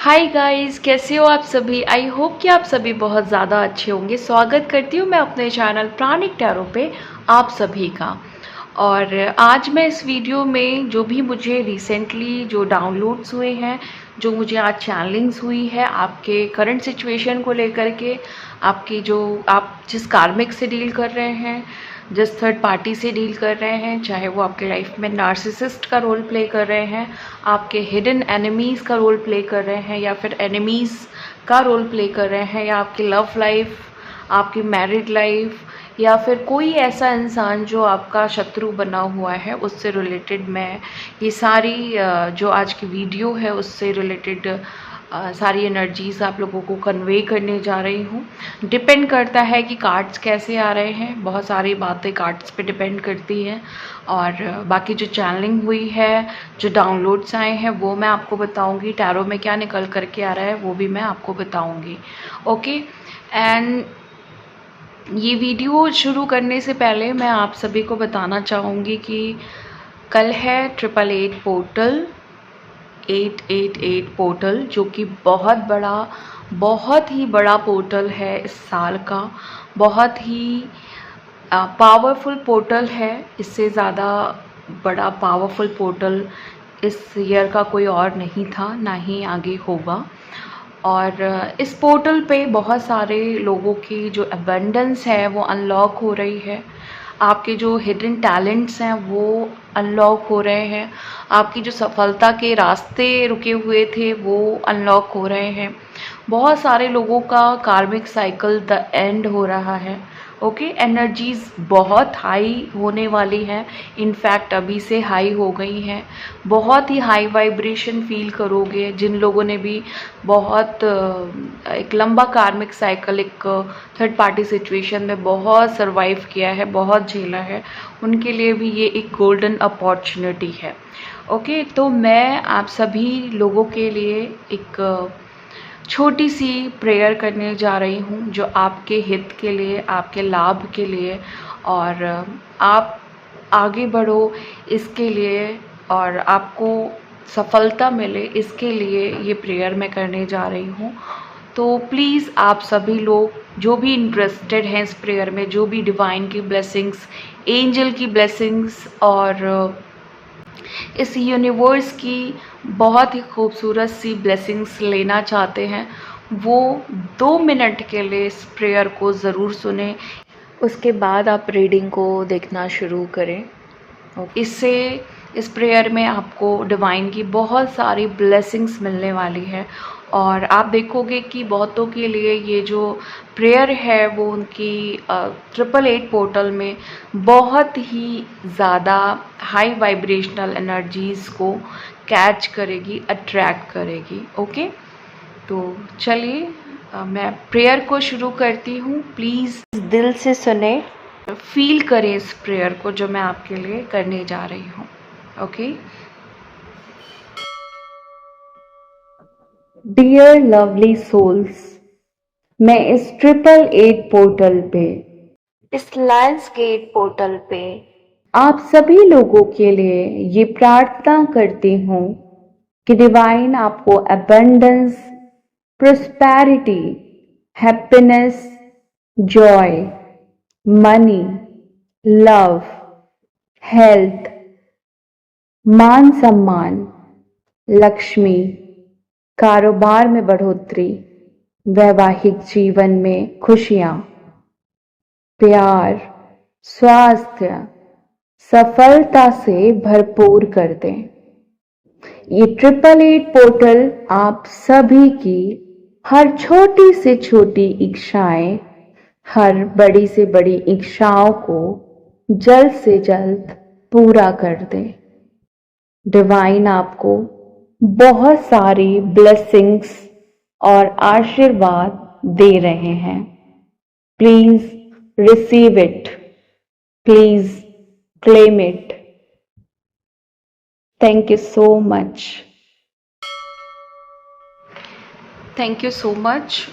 Hi guys, कैसे हो आप सभी। आई होप कि आप सभी बहुत ज़्यादा अच्छे होंगे। स्वागत करती हूँ मैं अपने चैनल प्राणिक टैरो पे आप सभी का। और आज मैं इस वीडियो में जो भी मुझे रिसेंटली जो डाउनलोड्स हुए हैं, जो मुझे आज चैनलिंग्स हुई है आपके करंट सिचुएशन को लेकर के, आपकी जो आप जिस कार्मिक से डील कर रहे हैं, जिस थर्ड पार्टी से डील कर रहे हैं, चाहे वो आपके लाइफ में नार्सिसिस्ट का रोल प्ले कर रहे हैं, आपके हिडन एनिमीज़ का रोल प्ले कर रहे हैं, या फिर एनिमीज़ का रोल प्ले कर रहे हैं, या आपकी लव लाइफ, आपकी मैरिड लाइफ, या फिर कोई ऐसा इंसान जो आपका शत्रु बना हुआ है, उससे रिलेटेड मैं ये सारी जो आज की वीडियो है उससे रिलेटेड सारी एनर्जीज़ आप लोगों को कन्वे करने जा रही हूँ। डिपेंड करता है कि कार्ड्स कैसे आ रहे हैं, बहुत सारी बातें कार्ड्स पे डिपेंड करती हैं। और बाकी जो चैनलिंग हुई है, जो डाउनलोड्स आए हैं, वो मैं आपको बताऊंगी। टैरो में क्या निकल करके आ रहा है वो भी मैं आपको बताऊंगी। ओके। एंड ये वीडियो शुरू करने से पहले मैं आप सभी को बताना चाहूँगी कि कल है 888 पोर्टल, 888 पोर्टल, जो कि बहुत ही बड़ा पोर्टल है इस साल का। बहुत ही पावरफुल पोर्टल है। इससे ज़्यादा बड़ा पावरफुल पोर्टल इस ईयर का कोई और नहीं था, ना ही आगे होगा। और इस पोर्टल पे बहुत सारे लोगों की जो अबंडेंस है वो अनलॉक हो रही है। आपके जो हिडन टैलेंट्स हैं वो अनलॉक हो रहे हैं। आपकी जो सफलता के रास्ते रुके हुए थे वो अनलॉक हो रहे हैं। बहुत सारे लोगों का कार्मिक साइकिल द एंड हो रहा है। ओके। एनर्जीज़ बहुत हाई होने वाली हैं। इनफैक्ट अभी से हाई हो गई हैं। बहुत ही हाई वाइब्रेशन फील करोगे। जिन लोगों ने भी बहुत एक लंबा कार्मिक साइकिल, एक थर्ड पार्टी सिचुएशन में बहुत सरवाइव किया है, बहुत झेला है, उनके लिए भी ये एक गोल्डन अपॉर्चुनिटी है। ओके। तो मैं आप सभी लोगों के लिए एक छोटी सी प्रेयर करने जा रही हूँ, जो आपके हित के लिए, आपके लाभ के लिए, और आप आगे बढ़ो इसके लिए, और आपको सफलता मिले इसके लिए ये प्रेयर मैं करने जा रही हूँ। तो प्लीज़ आप सभी लोग जो भी इंटरेस्टेड हैं इस प्रेयर में, जो भी डिवाइन की ब्लेसिंग्स, एंजल की ब्लेसिंग्स और इस यूनिवर्स की बहुत ही खूबसूरत सी ब्लेसिंग्स लेना चाहते हैं, वो 2 मिनट के लिए इस प्रेयर को ज़रूर सुने। उसके बाद आप रीडिंग को देखना शुरू करें। इससे इस प्रेयर में आपको डिवाइन की बहुत सारी ब्लेसिंग्स मिलने वाली है। और आप देखोगे कि बहुतों के लिए ये जो प्रेयर है वो उनकी 888 पोर्टल में बहुत ही ज़्यादा हाई वाइब्रेशनल एनर्जीज़ को कैच करेगी, अट्रैक्ट करेगी। ओके। तो चलिए मैं प्रेयर को शुरू करती हूँ। प्लीज़ दिल से सुने, फील करें इस प्रेयर को जो मैं आपके लिए करने जा रही हूँ। ओके। डियर लवली सोल्स, मैं इस 888 पोर्टल पे, इस लायंस गेट पोर्टल पे आप सभी लोगों के लिए ये प्रार्थना करती हूँ कि डिवाइन आपको abundance, prosperity, happiness, Joy, money, love, health, मान सम्मान, लक्ष्मी, कारोबार में बढ़ोतरी, वैवाहिक जीवन में खुशियां, प्यार, स्वास्थ्य, सफलता से भरपूर कर दें। ये 888 पोर्टल आप सभी की हर छोटी से छोटी इच्छाएं, हर बड़ी से बड़ी इच्छाओं को जल्द से जल्द पूरा कर दे। डिवाइन आपको बहुत सारी ब्लेसिंग्स और आशीर्वाद दे रहे हैं। Please receive it, please claim it. Thank you so much. Thank you so much.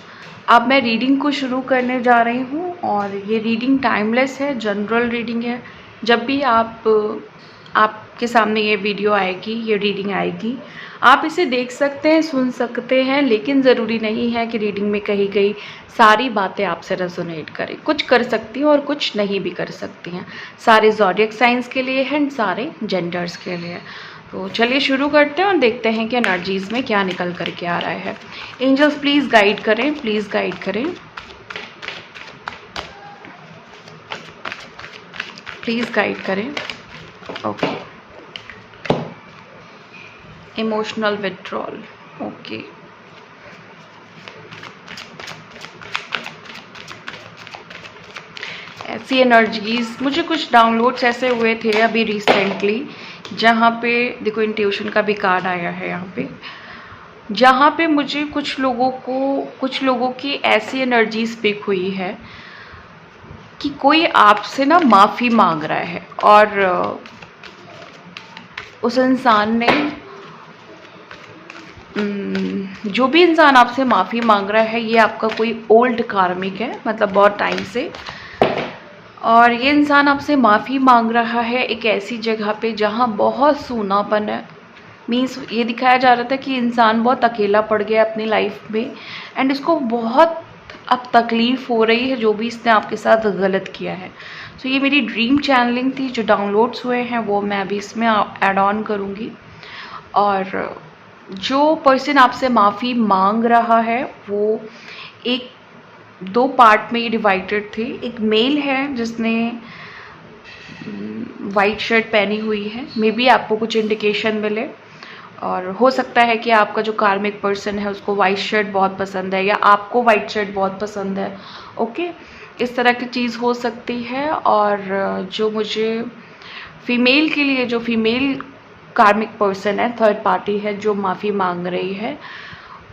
अब मैं रीडिंग को शुरू करने जा रही हूँ, और ये रीडिंग टाइमलेस है, जनरल रीडिंग है। जब भी आप आपके सामने ये वीडियो आएगी, ये रीडिंग आएगी। आप इसे देख सकते हैं, सुन सकते हैं, लेकिन ज़रूरी नहीं है कि रीडिंग में कही गई सारी बातें आपसे रेजोनेट करें। कुछ कर सकती हैं और कुछ नहीं भी कर सकती हैं। सारे ज़ोडिएक साइंस के लिए हैं, सारे जेंडर्स के लिए। तो चलिए शुरू करते हैं और देखते हैं कि एनर्जीज़ में क्या निकल करके आ रहा है। एंजल्स प्लीज़ गाइड करें, प्लीज़ गाइड करें, प्लीज़ गाइड करें। Okay, emotional withdrawal. ओके, ऐसी एनर्जीज मुझे कुछ डाउनलोड्स ऐसे हुए थे अभी रिसेंटली, जहाँ पे देखो इंट्यूशन का भी कार्ड आया है यहाँ पे, जहाँ पे मुझे कुछ लोगों की ऐसी एनर्जी स्पीक हुई है कि कोई आपसे ना माफ़ी मांग रहा है और उस इंसान ने जो भी इंसान आपसे माफ़ी मांग रहा है ये आपका कोई ओल्ड कार्मिक है, मतलब बहुत टाइम से। और ये इंसान आपसे माफ़ी मांग रहा है एक ऐसी जगह पे जहाँ बहुत सूनापन है। मीन्स ये दिखाया जा रहा था कि इंसान बहुत अकेला पड़ गया अपनी लाइफ में एंड इसको बहुत अब तकलीफ़ हो रही है जो भी इसने आपके साथ गलत किया है। तो ये मेरी ड्रीम चैनलिंग थी, जो डाउनलोड्स हुए हैं वो मैं अभी इसमें ऐड ऑन करूँगी। और जो पर्सन आपसे माफ़ी मांग रहा है वो एक दो पार्ट में डिवाइडेड थे। एक मेल है जिसने वाइट शर्ट पहनी हुई है, मे बी आपको कुछ इंडिकेशन मिले, और हो सकता है कि आपका जो कार्मिक पर्सन है उसको वाइट शर्ट बहुत पसंद है या आपको वाइट शर्ट बहुत पसंद है। ओके, इस तरह की चीज़ हो सकती है। और जो मुझे फीमेल के लिए, जो फीमेल कार्मिक पर्सन है, थर्ड पार्टी है जो माफ़ी मांग रही है,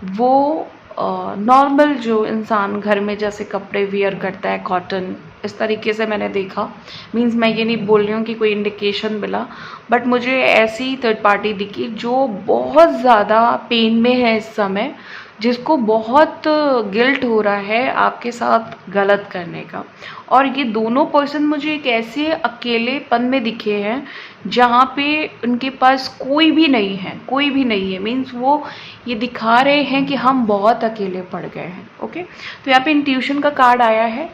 वो नॉर्मल जो इंसान घर में जैसे कपड़े वियर करता है, कॉटन, इस तरीके से मैंने देखा। मींस मैं ये नहीं बोल रही हूँ कि कोई इंडिकेशन मिला, बट मुझे ऐसी थर्ड पार्टी दिखी जो बहुत ज़्यादा पेन में है इस समय, जिसको बहुत गिल्ट हो रहा है आपके साथ गलत करने का। और ये दोनों पर्सन मुझे एक ऐसे अकेलेपन में दिखे हैं जहाँ पे उनके पास कोई भी नहीं है, कोई भी नहीं है। मीन्स वो ये दिखा रहे हैं कि हम बहुत अकेले पड़ गए हैं। ओके, तो यहाँ पे इंट्यूशन का कार्ड आया है।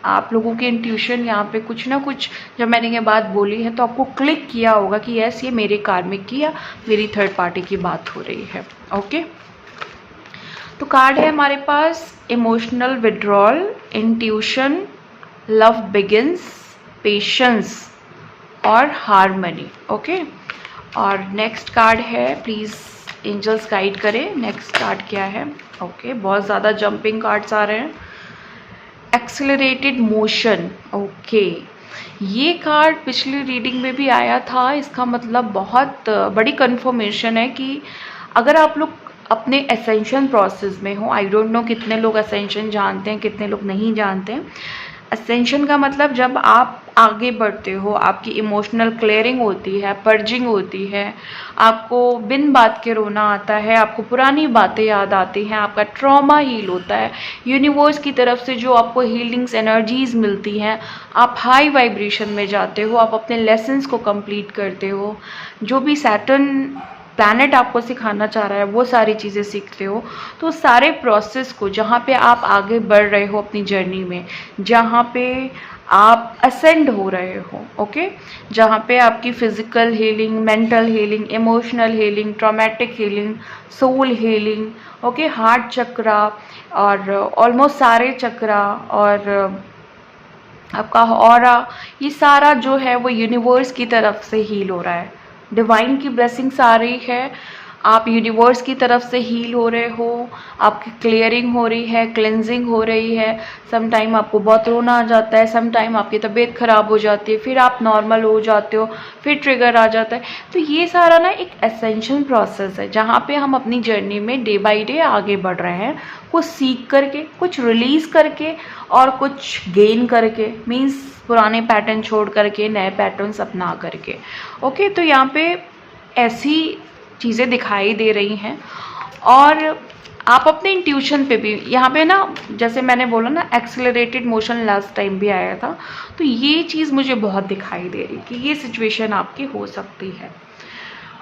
आप लोगों के इंट्यूशन यहाँ पे कुछ ना कुछ, जब मैंने ये बात बोली है तो आपको क्लिक किया होगा कि यस, ये मेरे कार्मिक की या मेरी थर्ड पार्टी की बात हो रही है। ओके, तो कार्ड है हमारे पास emotional withdrawal, intuition, love begins, patience और हार्मनी। ओके, और नेक्स्ट कार्ड है, प्लीज़ एंजल्स गाइड करें, नेक्स्ट कार्ड क्या है। ओके, बहुत ज़्यादा जंपिंग कार्ड्स आ रहे हैं। Accelerated motion. ओके, ये कार्ड पिछली रीडिंग में भी आया था। इसका मतलब बहुत बड़ी कंफर्मेशन है कि अगर आप लोग अपने असेंशन प्रोसेस में हो, आई डोंट नो कितने लोग असेंशन जानते हैं, कितने लोग नहीं जानते हैं। असेंशन का मतलब जब आप आगे बढ़ते हो, आपकी इमोशनल क्लियरिंग होती है, पर्जिंग होती है, आपको बिन बात के रोना आता है, आपको पुरानी बातें याद आती हैं, आपका ट्रॉमा हील होता है, यूनिवर्स की तरफ से जो आपको हीलिंग्स एनर्जीज मिलती हैं, आप हाई वाइब्रेशन में जाते हो, आप अपने लेसन्स को कंप्लीट करते हो, जो भी सैटर्न प्लैनेट आपको सिखाना चाह रहा है वो सारी चीज़ें सीखते हो। तो सारे प्रोसेस को, जहाँ पे आप आगे बढ़ रहे हो अपनी जर्नी में, जहाँ पे आप असेंड हो रहे हो, ओके, जहाँ पे आपकी physical healing, mental healing, emotional healing, traumatic healing, soul healing, okay, heart chakra और ऑलमोस्ट सारे चक्रा और आपका ऑरा, ये सारा जो है वो यूनिवर्स की तरफ से हील हो रहा है। डिवाइन की ब्लेसिंग्स आ रही है, आप यूनिवर्स की तरफ से हील हो रहे हो, आपकी क्लियरिंग हो रही है, क्लेंजिंग हो रही है। सम टाइम आपको बहुत रोना आ जाता है, सम टाइम आपकी तबीयत ख़राब हो जाती है, फिर आप नॉर्मल हो जाते हो, फिर ट्रिगर आ जाता है। तो ये सारा ना एक एसेंशियल प्रोसेस है जहाँ पे हम अपनी जर्नी में डे बाई डे आगे बढ़ रहे हैं, कुछ सीख करके, कुछ रिलीज़ करके और कुछ गेन करके। मीन्स पुराने पैटर्न छोड़ करके नए पैटर्न्स अपना करके। ओके, तो यहाँ पे ऐसी चीज़ें दिखाई दे रही हैं। और आप अपने इंट्यूशन पे भी यहाँ पे ना, जैसे मैंने बोला ना एक्सेलरेटेड मोशन लास्ट टाइम भी आया था, तो ये चीज़ मुझे बहुत दिखाई दे रही कि ये सिचुएशन आपकी हो सकती है।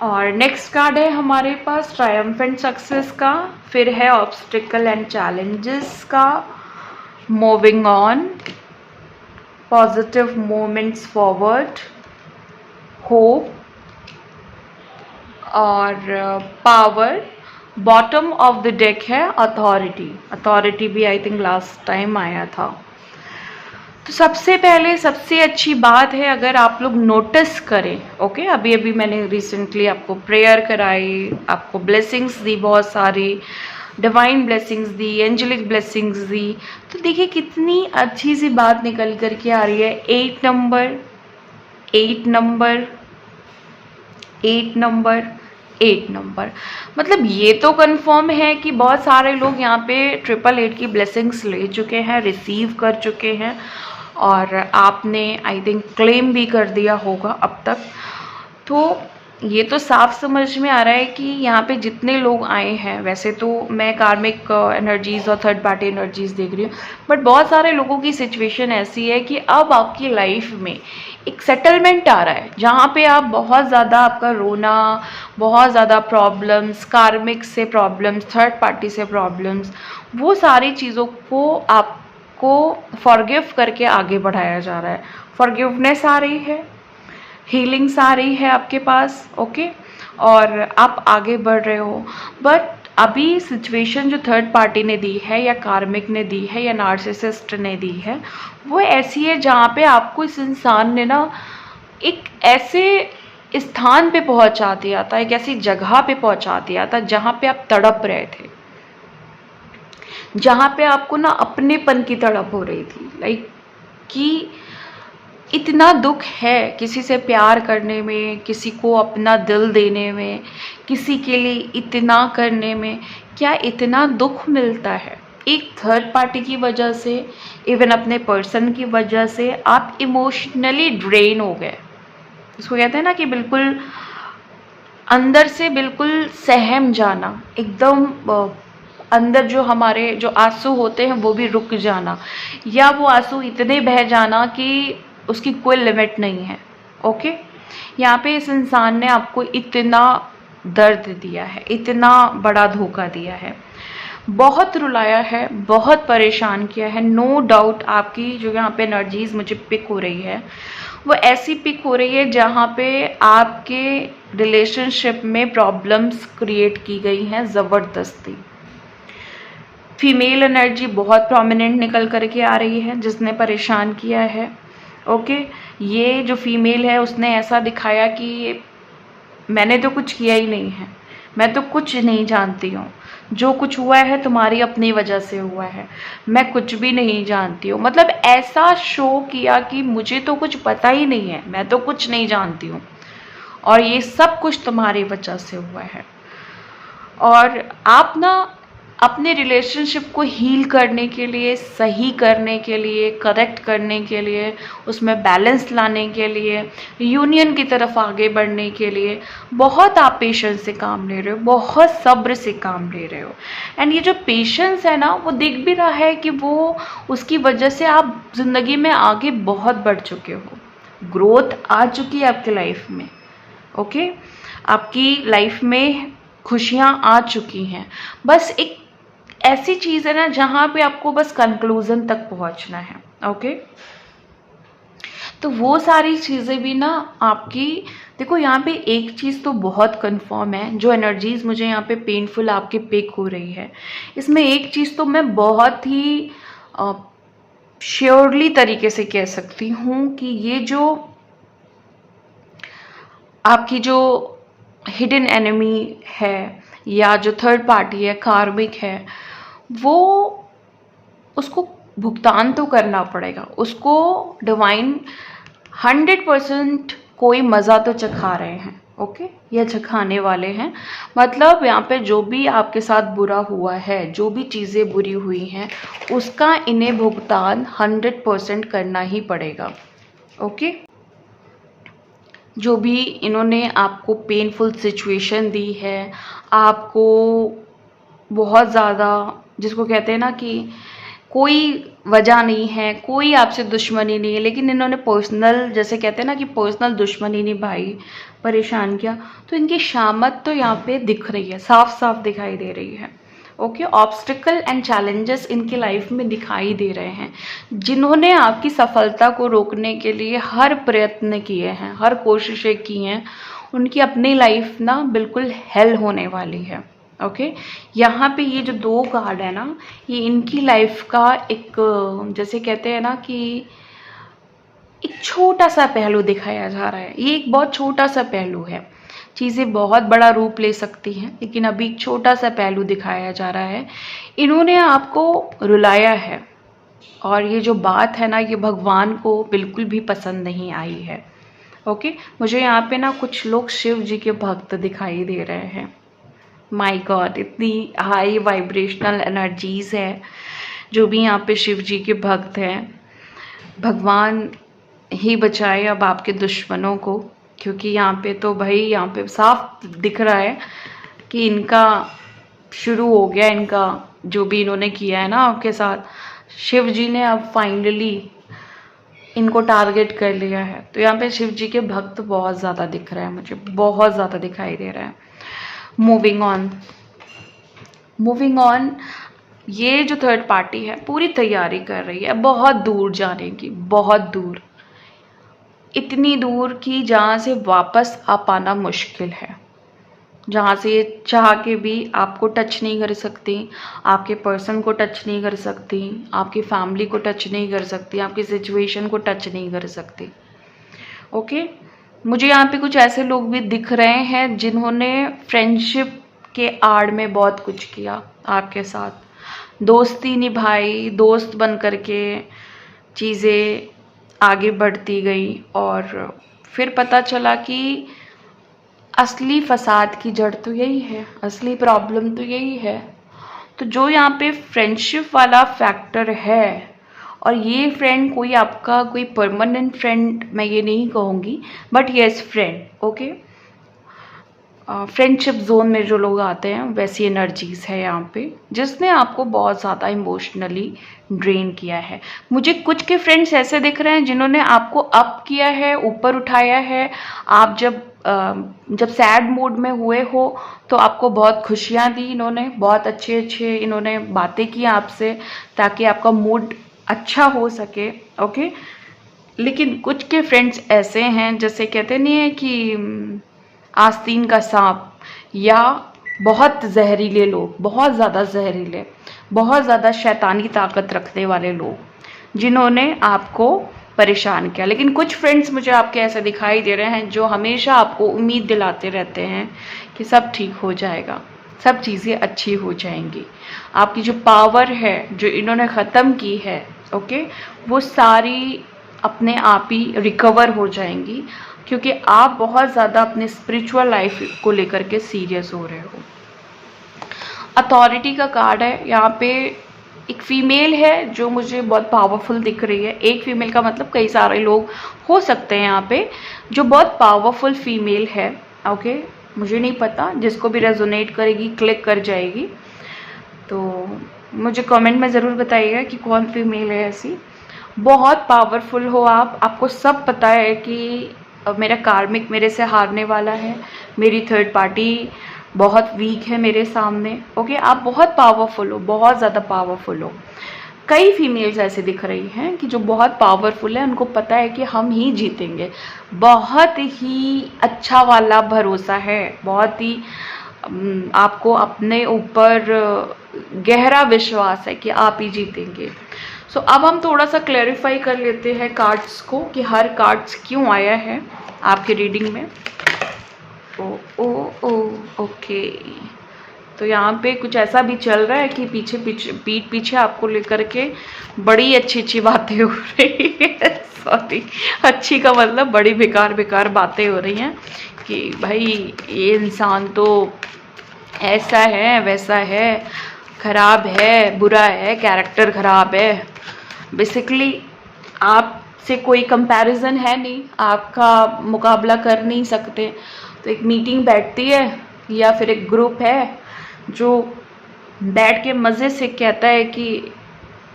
और नेक्स्ट कार्ड है हमारे पास ट्रायम्फेंट सक्सेस का, फिर है ऑब्स्टिकल एंड चैलेंजेस का, moving on, positive movements forward, hope और power. Bottom of the deck है अथॉरिटी। अथॉरिटी भी आई थिंक लास्ट टाइम आया था। तो सबसे पहले सबसे अच्छी बात है अगर आप लोग नोटिस करें, ओके, अभी अभी मैंने रिसेंटली आपको प्रेयर कराई, आपको ब्लेसिंग्स दी, बहुत सारी डिवाइन ब्लेसिंग्स दी, एंजेलिक ब्लेसिंग्स दी, तो देखिए कितनी अच्छी सी बात निकल करके आ रही है। 8 नंबर 8 नंबर 8 नंबर 8 नंबर, मतलब ये तो कंफर्म है कि बहुत सारे लोग यहाँ पे 888 की ब्लेसिंग्स ले चुके हैं, रिसीव कर चुके हैं, और आपने आई थिंक क्लेम भी कर दिया होगा अब तक। तो ये तो साफ समझ में आ रहा है कि यहाँ पे जितने लोग आए हैं, वैसे तो मैं कार्मिक एनर्जीज और थर्ड पार्टी एनर्जीज देख रही हूँ, बट बहुत सारे लोगों की सिचुएशन ऐसी है कि अब आपकी लाइफ में एक सेटलमेंट आ रहा है, जहाँ पे आप बहुत ज़्यादा आपका रोना, बहुत ज़्यादा प्रॉब्लम्स, कार्मिक से प्रॉब्लम्स, थर्ड पार्टी से प्रॉब्लम्स, वो सारी चीज़ों को आपको फॉरगिव करके आगे बढ़ाया जा रहा है। फॉरगिवनेस आ रही है, हीलिंग्स आ रही है आपके पास, ओके, और आप आगे बढ़ रहे हो। बट अभी सिचुएशन जो थर्ड पार्टी ने दी है, या कार्मिक ने दी है, या नार्सिसिस्ट ने दी है, वो ऐसी है जहाँ पे आपको इस इंसान ने ना एक ऐसे स्थान पे पहुंचा दिया था, एक ऐसी जगह पे पहुंचा दिया था जहाँ पे आप तड़प रहे थे, जहाँ पे आपको ना अपनेपन की तड़प हो रही थी, लाइक कि इतना दुख है किसी से प्यार करने में, किसी को अपना दिल देने में, किसी के लिए इतना करने में, क्या इतना दुख मिलता है? एक थर्ड पार्टी की वजह से, इवन अपने पर्सन की वजह से आप इमोशनली ड्रेन हो गए। इसको कहते हैं ना कि बिल्कुल अंदर से बिल्कुल सहम जाना, एकदम अंदर जो हमारे जो आंसू होते हैं वो भी रुक जाना, या वो आंसू इतने बह जाना कि उसकी कोई लिमिट नहीं है, ओके। यहाँ पे इस इंसान ने आपको इतना दर्द दिया है, इतना बड़ा धोखा दिया है, बहुत रुलाया है, बहुत परेशान किया है। नो डाउट आपकी जो यहाँ पे एनर्जीज मुझे पिक हो रही है, वो ऐसी पिक हो रही है जहाँ पे आपके रिलेशनशिप में प्रॉब्लम्स क्रिएट की गई हैं ज़बरदस्ती। फीमेल एनर्जी बहुत प्रोमिनेंट निकल करके आ रही है जिसने परेशान किया है, ओके। ये जो फीमेल है उसने ऐसा दिखाया कि मैंने तो कुछ किया ही नहीं है, मैं तो कुछ नहीं जानती हूँ, जो कुछ हुआ है तुम्हारी अपनी वजह से हुआ है, मैं कुछ भी नहीं जानती हूँ। मतलब ऐसा शो किया कि मुझे तो कुछ पता ही नहीं है, मैं तो कुछ नहीं जानती हूँ, और ये सब कुछ तुम्हारी वजह से हुआ है। और आप ना अपने रिलेशनशिप को हील करने के लिए, सही करने के लिए, करेक्ट करने के लिए, उसमें बैलेंस लाने के लिए, यूनियन की तरफ आगे बढ़ने के लिए बहुत आप पेशेंस से काम ले रहे हो, बहुत सब्र से काम ले रहे हो। एंड ये जो पेशेंस है ना, वो दिख भी रहा है कि वो उसकी वजह से आप ज़िंदगी में आगे बहुत बढ़ चुके हो, ग्रोथ आ चुकी है आपकी लाइफ में, ओके। आपकी लाइफ में खुशियाँ आ चुकी हैं। बस एक ऐसी चीज़ है ना जहाँ पे आपको बस कंक्लूज़न तक पहुँचना है, ओके। तो वो सारी चीज़ें भी ना आपकी, देखो यहाँ पे एक चीज़ तो बहुत कंफर्म है, जो एनर्जीज मुझे यहाँ पे पेनफुल आपके पिक हो रही है, इसमें एक चीज़ तो मैं बहुत ही श्योरली तरीके से कह सकती हूँ कि ये जो आपकी जो हिडन एनिमी है, या जो थर्ड पार्टी है, कार्मिक है, वो उसको भुगतान तो करना पड़ेगा, उसको डिवाइन 100% कोई मज़ा तो चखा रहे हैं, ओके, या चखाने वाले हैं। मतलब यहाँ पे जो भी आपके साथ बुरा हुआ है, जो भी चीज़ें बुरी हुई हैं, उसका इन्हें भुगतान 100% करना ही पड़ेगा, ओके। जो भी इन्होंने आपको पेनफुल सिचुएशन दी है, आपको बहुत ज़्यादा, जिसको कहते हैं ना कि कोई वजह नहीं है, कोई आपसे दुश्मनी नहीं है, लेकिन इन्होंने पर्सनल, जैसे कहते हैं ना कि पर्सनल दुश्मनी निभाई, परेशान किया, तो इनकी शामत तो यहाँ पे दिख रही है, साफ साफ दिखाई दे रही है। ओके, ऑब्स्टिकल एंड चैलेंजेस इनकी लाइफ में दिखाई दे रहे हैं, जिन्होंने आपकी सफलता को रोकने के लिए हर प्रयत्न किए हैं, हर कोशिशें की हैं, उनकी अपनी लाइफ ना बिल्कुल हेल होने वाली है। ओके, यहाँ पे ये जो 2 कार्ड है ना, ये इनकी लाइफ का एक, जैसे कहते हैं ना कि एक छोटा सा पहलू दिखाया जा रहा है। ये एक बहुत छोटा सा पहलू है, चीज़ें बहुत बड़ा रूप ले सकती हैं, लेकिन अभी एक छोटा सा पहलू दिखाया जा रहा है। इन्होंने आपको रुलाया है, और ये जो बात है ना, ये भगवान को बिल्कुल भी पसंद नहीं आई है। ओके, मुझे यहाँ पे ना कुछ लोग शिव जी के भक्त दिखाई दे रहे हैं। माय गॉड, इतनी हाई वाइब्रेशनल एनर्जीज है जो भी यहाँ पे शिव जी के भक्त हैं। भगवान ही बचाए अब आपके दुश्मनों को, क्योंकि यहाँ पे तो भाई, यहाँ पे साफ दिख रहा है कि इनका शुरू हो गया, इनका जो भी इन्होंने किया है ना आपके साथ। शिव जी ने अब फाइनली इनको टारगेट कर लिया है। तो यहाँ पे शिव जी के भक्त बहुत ज़्यादा दिख रहे हैं, मुझे बहुत ज़्यादा दिखाई दे रहा है। मूविंग ऑन, ये जो थर्ड पार्टी है पूरी तैयारी कर रही है बहुत दूर जाने की, बहुत दूर, इतनी दूर कि जहाँ से वापस आ पाना मुश्किल है, जहाँ से ये चाह के भी आपको टच नहीं कर सकती, आपके पर्सन को टच नहीं कर सकती, आपकी फैमिली को टच नहीं कर सकती, आपकी सिचुएशन को टच नहीं कर सकती। ओके, मुझे यहाँ पे कुछ ऐसे लोग भी दिख रहे हैं जिन्होंने फ्रेंडशिप के आड़ में बहुत कुछ किया आपके साथ, दोस्ती निभाई, दोस्त बन करके चीज़ें आगे बढ़ती गई, और फिर पता चला कि असली फसाद की जड़ तो यही है, असली प्रॉब्लम तो यही है। तो जो यहाँ पे फ्रेंडशिप वाला फैक्टर है, और ये फ्रेंड कोई आपका कोई परमानेंट फ्रेंड मैं ये नहीं कहूँगी, but yes friend. Okay, friendship zone में जो लोग आते हैं वैसी एनर्जीज़ है यहाँ पे, जिसने आपको बहुत ज़्यादा इमोशनली ड्रेन किया है। मुझे कुछ के फ्रेंड्स ऐसे दिख रहे हैं जिन्होंने आपको अप किया है, ऊपर उठाया है। आप जब सैड मूड में हुए हो तो आपको बहुत खुशियाँ दी इन्होंने, बहुत अच्छे अच्छे इन्होंने बातें की आपसे, ताकि आपका मूड अच्छा हो सके। ओके, लेकिन कुछ के फ्रेंड्स ऐसे हैं, जैसे कहते नहीं है कि आस्तीन का सांप, या बहुत जहरीले लोग, बहुत ज़्यादा जहरीले, बहुत ज़्यादा शैतानी ताकत रखने वाले लोग, जिन्होंने आपको परेशान किया। लेकिन कुछ फ्रेंड्स मुझे आपके ऐसे दिखाई दे रहे हैं जो हमेशा आपको उम्मीद दिलाते रहते हैं कि सब ठीक हो जाएगा, सब चीज़ें अच्छी हो जाएंगी। आपकी जो पावर है जो इन्होंने ख़त्म की है, ओके, वो सारी अपने आप ही रिकवर हो जाएंगी, क्योंकि आप बहुत ज़्यादा अपने स्पिरिचुअल लाइफ को लेकर के सीरियस हो रहे हो। अथॉरिटी का कार्ड है यहाँ पे, एक फीमेल है जो मुझे बहुत पावरफुल दिख रही है। एक फीमेल का मतलब कई सारे लोग हो सकते हैं यहाँ पे जो बहुत पावरफुल फीमेल है। ओके, मुझे नहीं पता, जिसको भी रेजोनेट करेगी क्लिक कर जाएगी, तो मुझे कमेंट में ज़रूर बताइएगा कि कौन फीमेल है ऐसी। बहुत पावरफुल हो आप, आपको सब पता है कि मेरा कार्मिक मेरे से हारने वाला है, मेरी थर्ड पार्टी बहुत वीक है मेरे सामने। ओके, आप बहुत पावरफुल हो, बहुत ज़्यादा पावरफुल हो। कई फीमेल्स ऐसे दिख रही हैं कि जो बहुत पावरफुल है, उनको पता है कि हम ही जीतेंगे, बहुत ही अच्छा वाला भरोसा है, बहुत ही आपको अपने ऊपर गहरा विश्वास है कि आप ही जीतेंगे। सो अब हम थोड़ा सा क्लैरिफाई कर लेते हैं कार्ड्स को कि हर कार्ड्स क्यों आया है आपके रीडिंग में। ओके, तो यहाँ पे कुछ ऐसा भी चल रहा है कि पीठ पीछे आपको लेकर के बड़ी अच्छी बातें हो रही है। सॉरी, अच्छी का मतलब बड़ी बेकार बातें हो रही हैं कि भाई ये इंसान तो ऐसा है, वैसा है, खराब है, बुरा है, कैरेक्टर खराब है। बेसिकली आपसे कोई कंपैरिजन है नहीं, आपका मुकाबला कर नहीं सकते। तो एक मीटिंग बैठती है या फिर एक ग्रुप है जो बैठ के मज़े से कहता है कि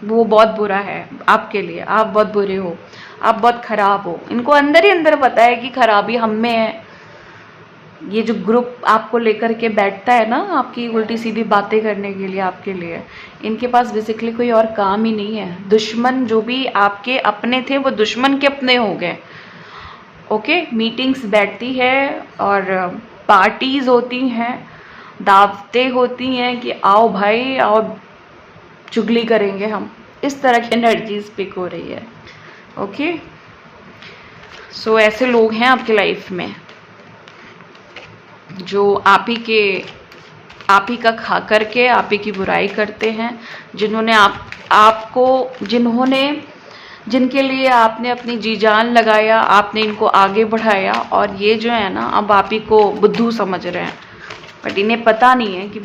वो बहुत बुरा है आपके लिए, आप बहुत बुरे हो, आप बहुत खराब हो। इनको अंदर ही अंदर पता है कि खराबी हम में है। ये जो ग्रुप आपको लेकर के बैठता है ना आपकी उल्टी सीधी बातें करने के लिए आपके लिए, इनके पास बेसिकली कोई और काम ही नहीं है। दुश्मन जो भी आपके अपने थे वो दुश्मन के अपने हो गए। ओके, मीटिंग्स बैठती है और पार्टीज होती हैं, दावतें होती हैं कि आओ भाई आओ चुगली करेंगे हम। इस तरह की एनर्जीज पिक हो रही है। ओके, सो ऐसे लोग हैं आपकी लाइफ में जो आप ही का खा करके आप ही की बुराई करते हैं, जिन्होंने जिनके लिए आपने अपनी जी जान लगाया, आपने इनको आगे बढ़ाया, और ये जो है ना अब आप ही को बुद्धू समझ रहे हैं। बट इन्हें पता नहीं है कि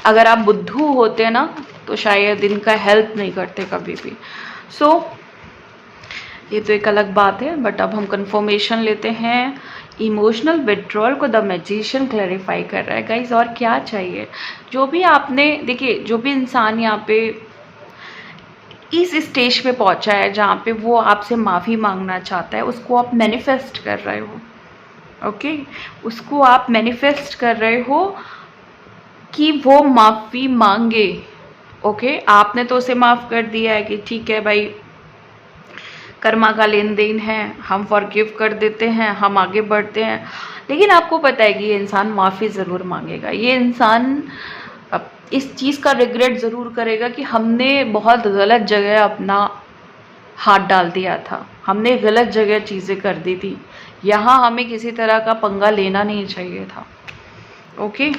अगर आप बुद्धू होते ना तो शायद इनका हेल्प नहीं करते कभी भी। सो ये तो एक अलग बात है। बट अब हम कंफर्मेशन लेते हैं। इमोशनल विड्रॉल को द मैजिशियन क्लैरिफाई कर रहा है गाइज। और क्या चाहिए? जो भी आपने देखिए, जो भी इंसान यहाँ पे इस स्टेज पे पहुंचा है जहाँ पे वो आपसे माफ़ी मांगना चाहता है, उसको आप मैनिफेस्ट कर रहे हो। ओके, उसको आप मैनिफेस्ट कर रहे हो कि वो माफ़ी मांगे। ओके, आपने तो उसे माफ़ कर दिया है कि ठीक है भाई, कर्मा का लेन देन है, हम फॉरगिव कर देते हैं, हम आगे बढ़ते हैं। लेकिन आपको पता है कि ये इंसान माफ़ी ज़रूर मांगेगा। ये इंसान इस चीज़ का रिग्रेट ज़रूर करेगा कि हमने बहुत गलत जगह अपना हाथ डाल दिया था, हमने गलत जगह चीज़ें कर दी थी, यहाँ हमें किसी तरह का पंगा लेना नहीं चाहिए था। ओके,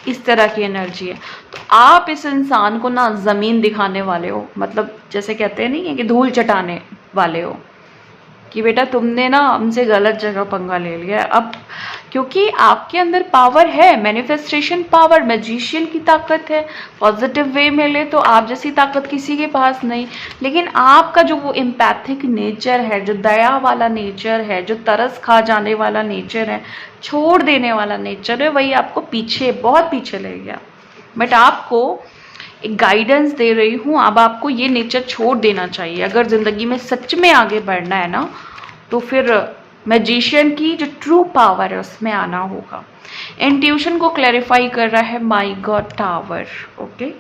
इस तरह की एनर्जी है। तो आप इस इंसान को ना ज़मीन दिखाने वाले हो, मतलब जैसे कहते हैं नहीं है कि धूल चटाने वाले हो कि बेटा तुमने ना हमसे गलत जगह पंगा ले लिया। अब क्योंकि आपके अंदर पावर है, मैनिफेस्टेशन पावर, मैजिशियन की ताकत है। पॉजिटिव वे में ले तो आप जैसी ताकत किसी के पास नहीं। लेकिन आपका जो वो एम्पैथिक नेचर है, जो दया वाला नेचर है, जो तरस खा जाने वाला नेचर है, छोड़ देने वाला नेचर है, वही आपको पीछे, बहुत पीछे ले गया। बट आपको एक गाइडेंस दे रही हूँ, अब आपको ये नेचर छोड़ देना चाहिए। अगर ज़िंदगी में सच में आगे बढ़ना है ना, तो फिर मैजिशियन की जो ट्रू पावर है उसमें आना होगा। इंट्यूशन को क्लैरिफाई कर रहा है माई गॉड टावर। ओके,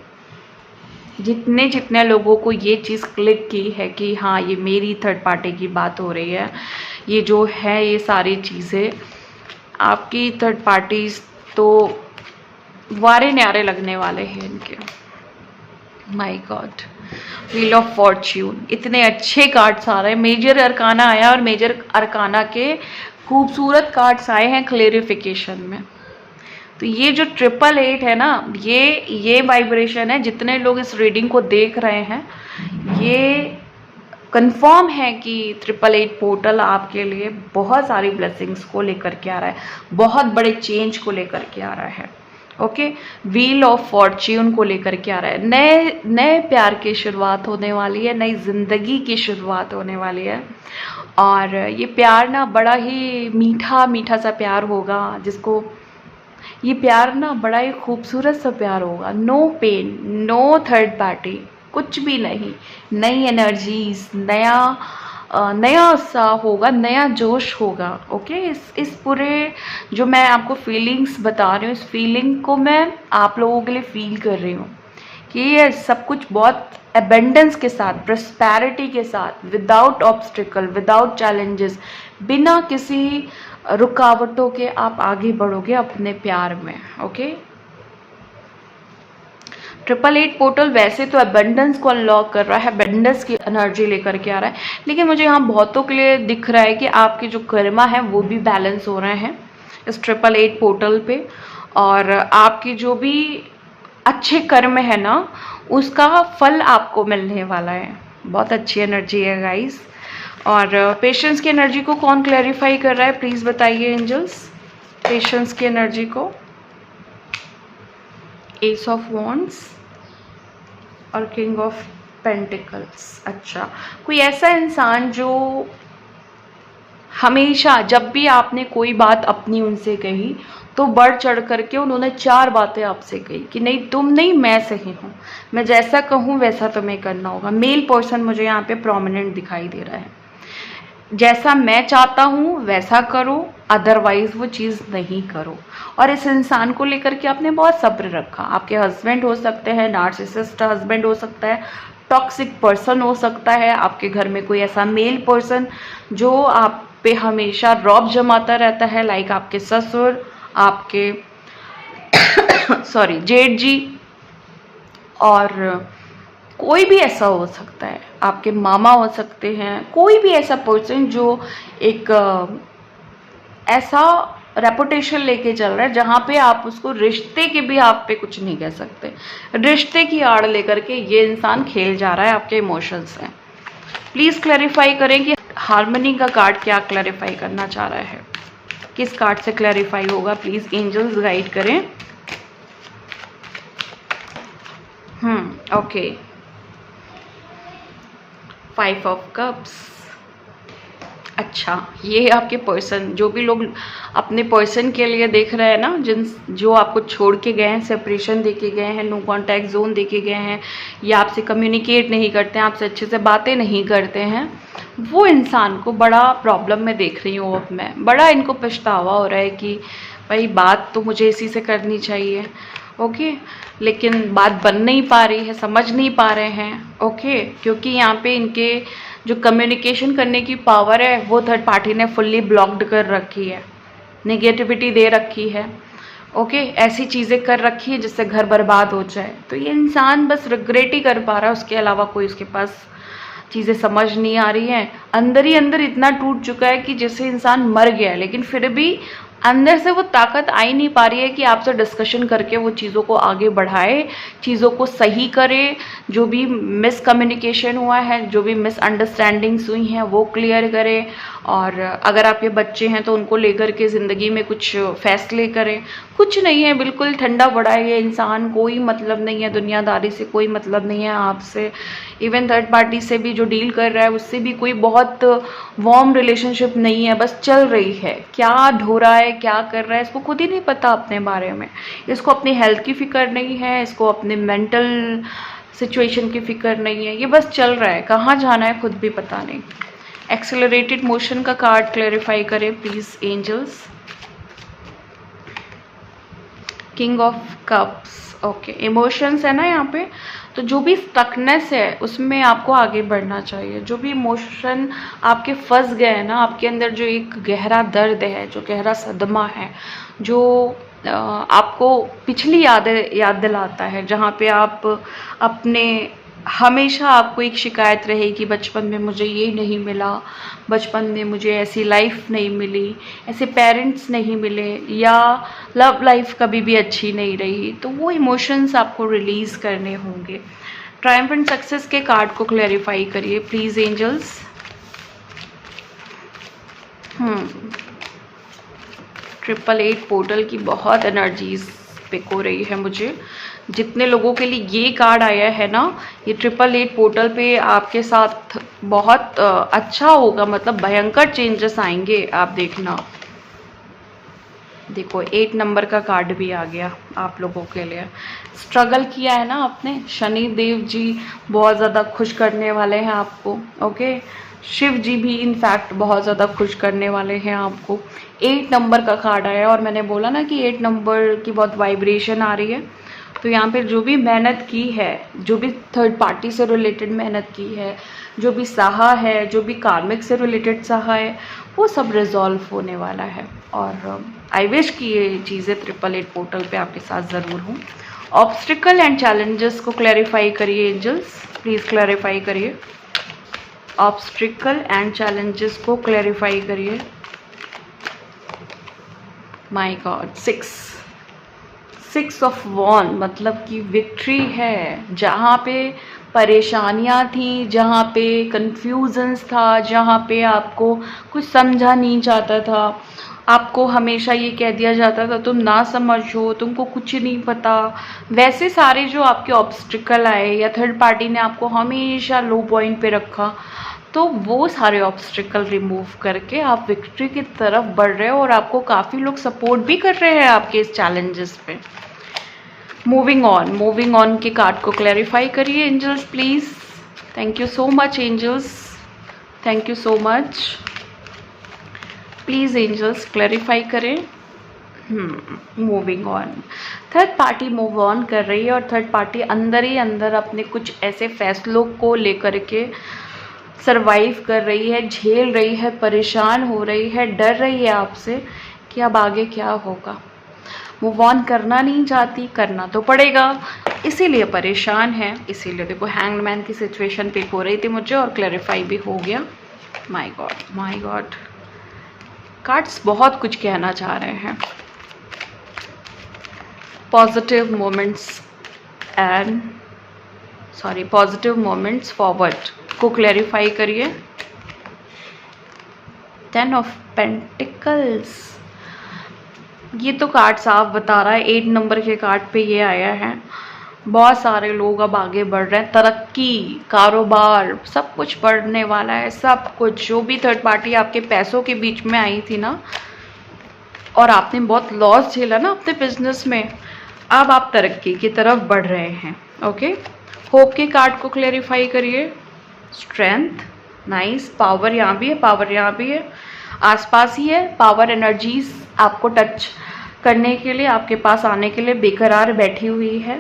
जितने लोगों को ये चीज़ क्लिक की है कि हाँ ये मेरी थर्ड पार्टी की बात हो रही है, ये जो है ये सारी चीज़ें आपकी थर्ड पार्टीज तो वारे न्यारे लगने वाले हैं इनके। My God, wheel of Fortune, इतने अच्छे कार्ड्स आ रहे हैं। मेजर अरकाना आया और मेजर अरकाना के खूबसूरत कार्ड्स आए हैं क्लेरिफिकेशन में। तो ये जो 888 है ना, ये वाइब्रेशन है। जितने लोग इस रीडिंग को देख रहे हैं, ये कंफर्म है कि 888 पोर्टल आपके लिए बहुत सारी ब्लेसिंग्स को लेकर के आ रहा है, बहुत बड़े चेंज को लेकर के आ रहा है। ओके, व्हील ऑफ फॉर्च्यून को लेकर के आ रहा है। नए प्यार की शुरुआत होने वाली है, नई जिंदगी की शुरुआत होने वाली है। और ये प्यार ना बड़ा ही मीठा मीठा सा प्यार होगा, जिसको ये प्यार ना बड़ा ही खूबसूरत सा प्यार होगा। No pain, no third party, कुछ भी नहीं। नई एनर्जीज, नया सा होगा, नया जोश होगा। ओके, इस पूरे जो मैं आपको फीलिंग्स बता रही हूँ, इस फीलिंग को मैं आप लोगों के लिए फील कर रही हूँ कि ये सब कुछ बहुत एबेंडेंस के साथ, प्रॉस्पेरिटी के साथ, विदाउट ऑब्स्टिकल, विदाउट चैलेंजेस, बिना किसी रुकावटों के आप आगे बढ़ोगे अपने प्यार में। ओके, 888 पोर्टल वैसे तो एबंडेंस को अनलॉक कर रहा है, एबंडेंस की एनर्जी लेकर के आ रहा है। लेकिन मुझे यहाँ बहुतों के लिए दिख रहा है कि आपके जो कर्मा है वो भी बैलेंस हो रहे हैं इस 888 पोर्टल पे। और आपकी जो भी अच्छे कर्म है ना, उसका फल आपको मिलने वाला है। बहुत अच्छी एनर्जी है गाइस। और पेशेंस की एनर्जी को कौन क्लैरिफाई कर रहा है, प्लीज़ बताइए एंजल्स, पेशेंस की एनर्जी को। एस ऑफ वॉन्ड्स और किंग ऑफ पेंटिकल्स। अच्छा, कोई ऐसा इंसान जो हमेशा जब भी आपने कोई बात अपनी उनसे कही तो बढ़ चढ़ करके उन्होंने 4 बातें आपसे कही कि नहीं तुम नहीं, मैं सही हूँ, मैं जैसा कहूँ वैसा तुम्हें करना होगा। मेल पर्सन मुझे यहाँ पे प्रोमिनेंट दिखाई दे रहा है। जैसा मैं चाहता हूँ वैसा करो, अदरवाइज वो चीज़ नहीं करो। और इस इंसान को लेकर के आपने बहुत सब्र रखा। आपके हस्बैंड हो सकते हैं, नार्सिसिस्ट हस्बैंड हो सकता है, टॉक्सिक पर्सन हो सकता है, आपके घर में कोई ऐसा मेल पर्सन जो आप पे हमेशा रौब जमाता रहता है, लाइक आपके ससुर, आपके सॉरी जेठ जी, और कोई भी ऐसा हो सकता है, आपके मामा हो सकते हैं, कोई भी ऐसा पर्सन जो एक ऐसा रेपुटेशन लेके चल रहा है जहाँ पे आप उसको रिश्ते के भी आप पे कुछ नहीं कह सकते। रिश्ते की आड़ लेकर के ये इंसान खेल जा रहा है आपके इमोशंस से। प्लीज़ क्लैरिफाई करें कि हार्मनी का कार्ड क्या क्लैरिफाई करना चाह रहा है, किस कार्ड से क्लैरिफाई होगा, प्लीज़ एंजल्स गाइड करें। Okay, 5 of cups. अच्छा, ये आपके पर्सन, जो भी लोग अपने पर्सन के लिए देख रहे हैं ना, जो आपको छोड़ के गए हैं, सेपरेशन दे के गए हैं, नो कॉन्टैक्ट जोन दे के गए हैं, या आपसे कम्युनिकेट नहीं करते हैं, आपसे अच्छे से बातें नहीं करते हैं, वो इंसान को बड़ा प्रॉब्लम में देख रही हूँ अब मैं। बड़ा इनको पछतावा हो रहा है कि भाई बात तो मुझे इसी से करनी चाहिए, ओके, लेकिन बात बन नहीं पा रही है, समझ नहीं पा रहे हैं, ओके, क्योंकि यहाँ पे इनके जो कम्युनिकेशन करने की पावर है वो थर्ड पार्टी ने फुल्ली ब्लॉक्ड कर रखी है, नेगेटिविटी दे रखी है, ओके, ऐसी चीज़ें कर रखी है जिससे घर बर्बाद हो जाए। तो ये इंसान बस रिग्रेट ही कर पा रहा है, उसके अलावा कोई उसके पास चीज़ें समझ नहीं आ रही हैं। अंदर ही अंदर इतना टूट चुका है कि जैसे इंसान मर गया है, लेकिन फिर भी अंदर से वो ताकत आ ही नहीं पा रही है कि आपसे डिस्कशन करके वो चीज़ों को आगे बढ़ाए, चीज़ों को सही करे, जो भी मिसकम्युनिकेशन हुआ है, जो भी मिसअंडरस्टैंडिंग्स हुई हैं वो क्लियर करे, और अगर आपके बच्चे हैं तो उनको लेकर के ज़िंदगी में कुछ फैसले करें। कुछ नहीं है, बिल्कुल ठंडा पड़ा है ये इंसान, कोई मतलब नहीं है दुनियादारी से, कोई मतलब नहीं है आपसे, इवन थर्ड पार्टी से भी जो डील कर रहा है उससे भी कोई बहुत वार्म रिलेशनशिप नहीं है, बस चल रही है। क्या ढो रहा है, क्या कर रहा है, इसको खुद ही नहीं पता अपने बारे में। इसको अपनी हेल्थ की फिक्र नहीं है, इसको अपने मेंटल सिचुएशन की फिक्र नहीं है, ये बस चल रहा है, कहाँ जाना है खुद भी पता नहीं। एक्सेलरेटेड मोशन का कार्ड क्लैरिफाई करें please angels. King of cups, okay, emotions है ना यहाँ पे, तो जो भी स्टकनेस है उसमें आपको आगे बढ़ना चाहिए। जो भी इमोशन आपके फंस गए हैं ना, आपके अंदर जो एक गहरा दर्द है, जो गहरा सदमा है, जो आपको पिछली यादें याद दिलाता है, जहाँ पे आप अपने हमेशा आपको एक शिकायत रही कि बचपन में मुझे ये नहीं मिला, बचपन में मुझे ऐसी लाइफ नहीं मिली, ऐसे पेरेंट्स नहीं मिले, या लव लाइफ कभी भी अच्छी नहीं रही, तो वो इमोशंस आपको रिलीज़ करने होंगे। ट्रायम्फ एंड सक्सेस के कार्ड को क्लैरिफाई करिए प्लीज़ एंजल्स। ट्रिपल 8 पोर्टल की बहुत एनर्जीज पिक हो रही है मुझे। जितने लोगों के लिए ये कार्ड आया है ना, ये ट्रिपल 8 पोर्टल पे आपके साथ बहुत अच्छा होगा, मतलब भयंकर चेंजेस आएंगे, आप देखना। देखो 8 नंबर का कार्ड भी आ गया आप लोगों के लिए। स्ट्रगल किया है ना आपने, शनि देव जी बहुत ज़्यादा खुश करने वाले हैं आपको, ओके, शिव जी भी इनफैक्ट बहुत ज़्यादा खुश करने वाले हैं आपको। 8 नंबर का कार्ड आया है, और मैंने बोला ना कि 8 नंबर की बहुत वाइब्रेशन आ रही है। तो यहाँ पे जो भी मेहनत की है, जो भी थर्ड पार्टी से रिलेटेड मेहनत की है, जो भी सहा है, जो भी कार्मिक से रिलेटेड सहा है, वो सब रिजॉल्व होने वाला है। और आई विश कि ये चीज़ें ट्रिपल 8 पोर्टल पे आपके साथ ज़रूर हों। ऑब्स्टिकल एंड चैलेंजेस को क्लैरिफाई करिए एंजल्स, प्लीज़ क्लैरिफाई करिए। ऑब्स्टिकल एंड चैलेंजेस को क्लैरिफाई करिए। माय गॉड, 6 ऑफ वॉन, मतलब कि विक्ट्री है। जहाँ पे परेशानियाँ थी, जहाँ पे कन्फ्यूजन्स था, जहाँ पे आपको कुछ समझा नहीं जाता था, आपको हमेशा ये कह दिया जाता था तुम ना समझो, तुमको कुछ नहीं पता, वैसे सारे जो आपके ऑब्स्टिकल आए, या थर्ड पार्टी ने आपको हमेशा लो पॉइंट पे रखा, तो वो सारे ऑब्स्टिकल रिमूव करके आप विक्ट्री की तरफ बढ़ रहे हो और आपको काफ़ी लोग सपोर्ट भी कर रहे हैं आपके इस चैलेंजेस पे। मूविंग ऑन के कार्ड को क्लैरिफाई करिए angels please. Thank you so much angels, thank you so much. Please angels clarify करें। Moving on, third party move on कर रही है और थर्ड पार्टी अंदर ही अंदर अपने कुछ ऐसे फैसलों को लेकर के सरवाइव कर रही है, झेल रही है, परेशान हो रही है, डर रही है आपसे कि अब आगे क्या होगा। मूव ऑन करना नहीं चाहती, करना तो पड़ेगा, इसीलिए परेशान है। इसीलिए देखो हैंग्ड मैन की सिचुएशन पिक हो रही थी मुझे और क्लैरिफाई भी हो गया। माय गॉड, कार्ड्स बहुत कुछ कहना चाह रहे हैं। पॉजिटिव मोमेंट्स फॉरवर्ड को क्लैरिफाई करिए। 10 ऑफ पेंटिकल्स, ये तो कार्ड साफ बता रहा है, 8 नंबर के कार्ड पे ये आया है। बहुत सारे लोग अब आगे बढ़ रहे हैं, तरक्की, कारोबार, सब कुछ बढ़ने वाला है। सब कुछ, जो भी थर्ड पार्टी आपके पैसों के बीच में आई थी ना और आपने बहुत लॉस झेला ना अपने बिजनेस में, अब आप तरक्की की तरफ बढ़ रहे हैं। ओके, होप के कार्ड को क्लेरिफाई करिए। Strength, nice. पावर यहाँ भी है, पावर यहाँ भी है, आसपास ही है। पावर एनर्जीज आपको टच करने के लिए, आपके पास आने के लिए बेकरार बैठी हुई है।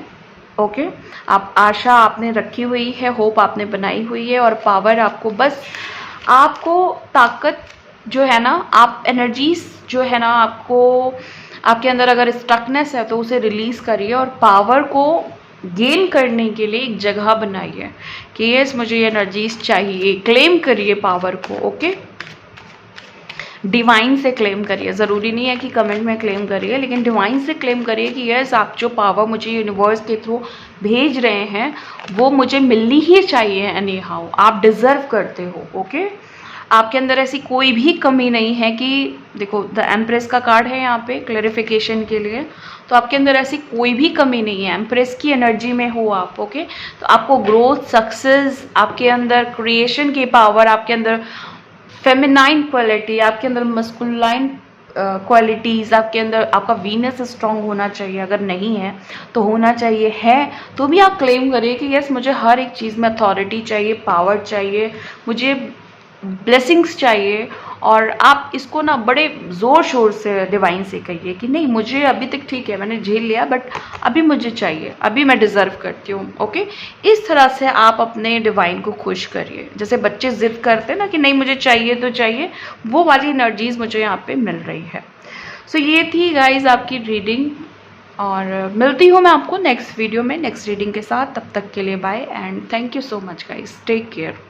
ओके, आप आशा आपने रखी हुई है, होप आपने बनाई हुई है और पावर आपको, बस आपको ताकत जो है ना, आप एनर्जीज जो है ना, आपको आपके अंदर अगर स्टकनेस है तो उसे रिलीज़ करिए और पावर को गेन करने के लिए एक जगह बनाइए कि यस मुझे ये एनर्जीज चाहिए। क्लेम करिए पावर को। ओके, डिवाइन से क्लेम करिए, ज़रूरी नहीं है कि कमेंट में क्लेम करिए, लेकिन डिवाइन से क्लेम करिए कि यस आप जो पावर मुझे यूनिवर्स के थ्रू भेज रहे हैं वो मुझे मिलनी ही चाहिए। एनी हाउ आप डिज़र्व करते हो। ओके, आपके अंदर ऐसी कोई भी कमी नहीं है कि, देखो द एम्प्रेस का कार्ड है यहाँ पे क्लैरिफिकेशन के लिए, तो आपके अंदर ऐसी कोई भी कमी नहीं है। एम्प्रेस की एनर्जी में हो आप। ओके, तो आपको ग्रोथ, सक्सेस, आपके अंदर क्रिएशन की पावर, आपके अंदर फेमिनाइन क्वालिटी, आपके अंदर मस्कुलाइन क्वालिटीज़, आपके अंदर आपका वीनस स्ट्रांग होना चाहिए। अगर नहीं है तो होना चाहिए, है तो भी आप क्लेम करिए कि यस मुझे हर एक चीज़ में अथॉरिटी चाहिए, पावर चाहिए, मुझे ब्लेसिंग्स चाहिए। और आप इसको ना बड़े ज़ोर शोर से डिवाइन से कहिए कि नहीं मुझे अभी तक ठीक है, मैंने झेल लिया, बट अभी मुझे चाहिए, अभी मैं डिज़र्व करती हूँ। ओके, इस तरह से आप अपने डिवाइन को खुश करिए। जैसे बच्चे ज़िद करते हैं ना कि नहीं मुझे चाहिए तो चाहिए, वो वाली एनर्जीज़ मुझे यहाँ पे मिल रही है। सो ये थी गाइज आपकी रीडिंग और मिलती हूँ मैं आपको नेक्स्ट वीडियो में नेक्स्ट रीडिंग के साथ। तब तक के लिए bye and thank you so much guys, take care.